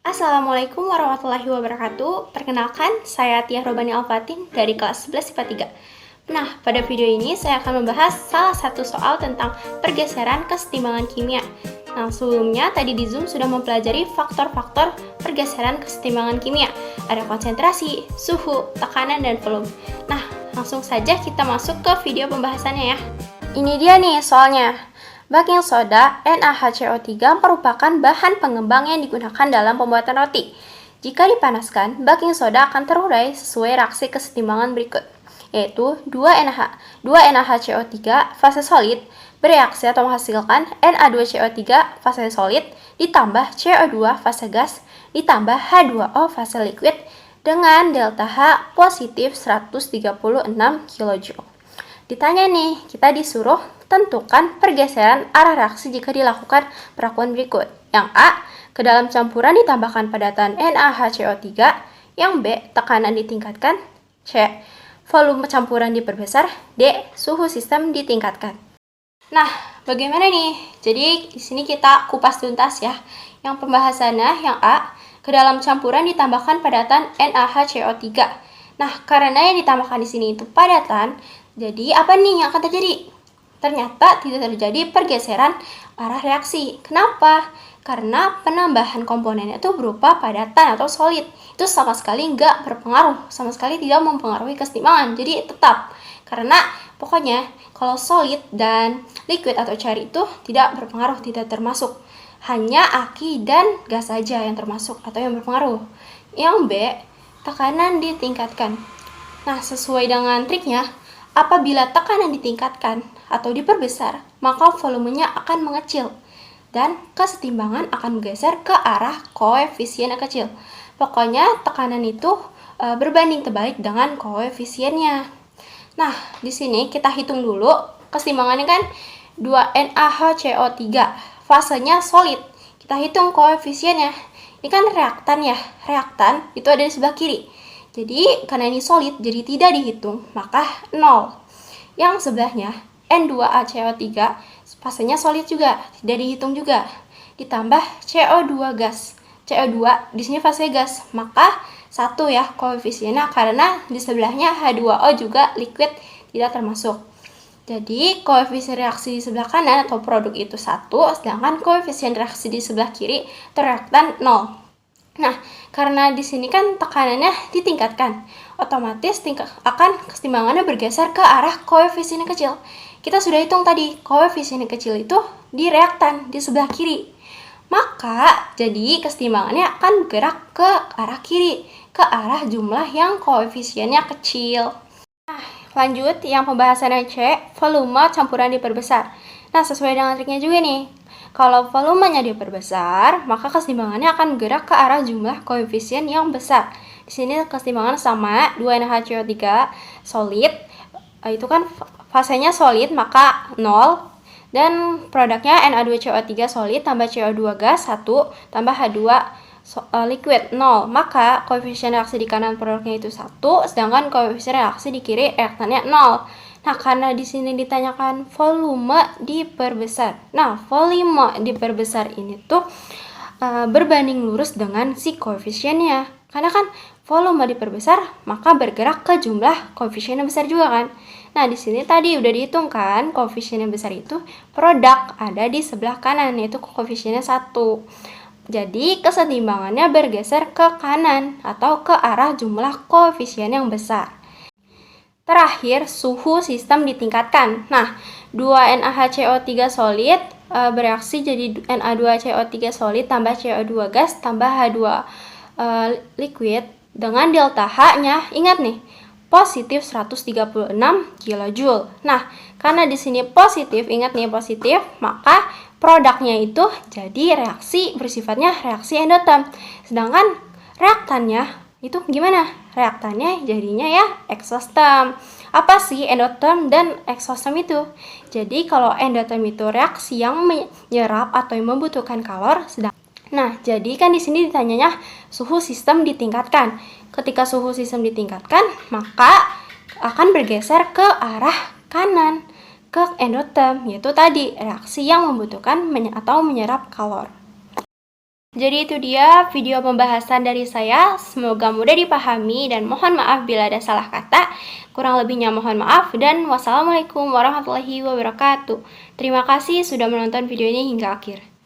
Assalamualaikum warahmatullahi wabarakatuh. Perkenalkan, saya Tiah Robani Alfatin dari kelas 11 IPA 3. Nah, pada video ini saya akan membahas salah satu soal tentang pergeseran kesetimbangan kimia. Nah, sebelumnya tadi di Zoom sudah mempelajari faktor-faktor pergeseran kesetimbangan kimia. Ada konsentrasi, suhu, tekanan, dan volume. Nah, langsung saja kita masuk ke video pembahasannya ya. Ini dia nih soalnya. Baking soda NaHCO3 merupakan bahan pengembang yang digunakan dalam pembuatan roti. Jika dipanaskan, baking soda akan terurai sesuai reaksi kesetimbangan berikut, yaitu 2NaHCO3 fase solid bereaksi atau menghasilkan Na2CO3 fase solid ditambah CO2 fase gas ditambah H2O fase liquid dengan delta H positif 136 kJ. Ditanya nih, kita disuruh tentukan pergeseran arah reaksi jika dilakukan perlakuan berikut. Yang A, ke dalam campuran ditambahkan padatan NaHCO3. Yang B, tekanan ditingkatkan. C, volume campuran diperbesar. D, suhu sistem ditingkatkan. Nah, bagaimana nih? Jadi, di sini kita kupas tuntas ya. Yang pembahasannya yang A, ke dalam campuran ditambahkan padatan NaHCO3. Nah, karena yang ditambahkan di sini itu padatan, jadi apa nih yang akan terjadi? Ternyata tidak terjadi pergeseran arah reaksi. Kenapa? Karena penambahan komponennya itu berupa padatan atau solid. Itu sama sekali nggak berpengaruh, sama sekali tidak mempengaruhi kesetimbangan. Jadi tetap, karena pokoknya kalau solid dan liquid atau cair itu tidak berpengaruh, tidak termasuk. Hanya aki dan gas saja yang termasuk atau yang berpengaruh. Yang B, tekanan ditingkatkan. Nah, sesuai dengan triknya, apabila tekanan ditingkatkan atau diperbesar, maka volumenya akan mengecil dan kesetimbangan akan bergeser ke arah koefisien yang kecil. Pokoknya tekanan itu berbanding terbalik dengan koefisiennya. Nah, di sini kita hitung dulu kesetimbangannya kan 2NaHCO3, fasenya solid. Kita hitung koefisiennya. Ini kan reaktan ya, reaktan itu ada di sebelah kiri. Jadi, karena ini solid, jadi tidak dihitung, maka 0. Yang sebelahnya, N2ACO3, fasenya solid juga, tidak dihitung juga. Ditambah CO2 gas. CO2 di sini fase gas, maka 1 ya koefisiennya, karena di sebelahnya H2O juga liquid, tidak termasuk. Jadi, koefisien reaksi di sebelah kanan atau produk itu 1, sedangkan koefisien reaksi di sebelah kiri atau reaktan 0. Nah, karena di sini kan tekanannya ditingkatkan, otomatis akan kesetimbangannya bergeser ke arah koefisien yang kecil. Kita sudah hitung tadi, koefisien yang kecil itu di reaktan di sebelah kiri. Maka, jadi kesetimbangannya akan bergerak ke arah kiri, ke arah jumlah yang koefisiennya kecil. Nah, lanjut yang pembahasannya C, volume campuran diperbesar. Nah, sesuai dengan triknya juga nih. Kalau volumenya diperbesar, maka kesetimbangannya akan bergerak ke arah jumlah koefisien yang besar. Di sini kesetimbangan sama 2NaHCO3 solid, itu kan fasenya solid, maka 0. Dan produknya Na2CO3 solid tambah CO2 gas 1 tambah H2 liquid 0. Maka koefisien reaksi di kanan produknya itu 1, sedangkan koefisien reaksi di kiri reaktannya 0. Nah, karena di sini ditanyakan volume diperbesar. Nah, volume diperbesar ini tuh berbanding lurus dengan si koefisiennya. Karena kan volume diperbesar, maka bergerak ke jumlah koefisien yang besar juga kan. Nah, di sini tadi udah dihitung kan, koefisien yang besar itu produk ada di sebelah kanan, yaitu koefisiennya 1. Jadi, kesetimbangannya bergeser ke kanan atau ke arah jumlah koefisien yang besar. Terakhir, suhu sistem ditingkatkan. Nah, 2NaHCO3 solid bereaksi jadi Na2CO3 solid tambah CO2 gas tambah H2 liquid dengan delta H-nya, ingat nih, positif 136 kJ. Nah, karena di sini positif, ingat nih positif, maka produknya itu jadi reaksi bersifatnya reaksi endoterm. Sedangkan reaktannya itu gimana? Reaktannya jadinya ya exostem. Apa sih endotherm dan exostem itu? Jadi kalau endotherm itu reaksi yang menyerap atau yang membutuhkan kalor, nah, jadi kan di sini ditanyanya suhu sistem ditingkatkan. Ketika suhu sistem ditingkatkan, maka akan bergeser ke arah kanan, ke endotherm, yaitu tadi reaksi yang membutuhkan atau menyerap kalor. Jadi itu dia video pembahasan dari saya. Semoga mudah dipahami dan mohon maaf bila ada salah kata. Kurang lebihnya mohon maaf dan wassalamualaikum warahmatullahi wabarakatuh. Terima kasih sudah menonton video ini hingga akhir.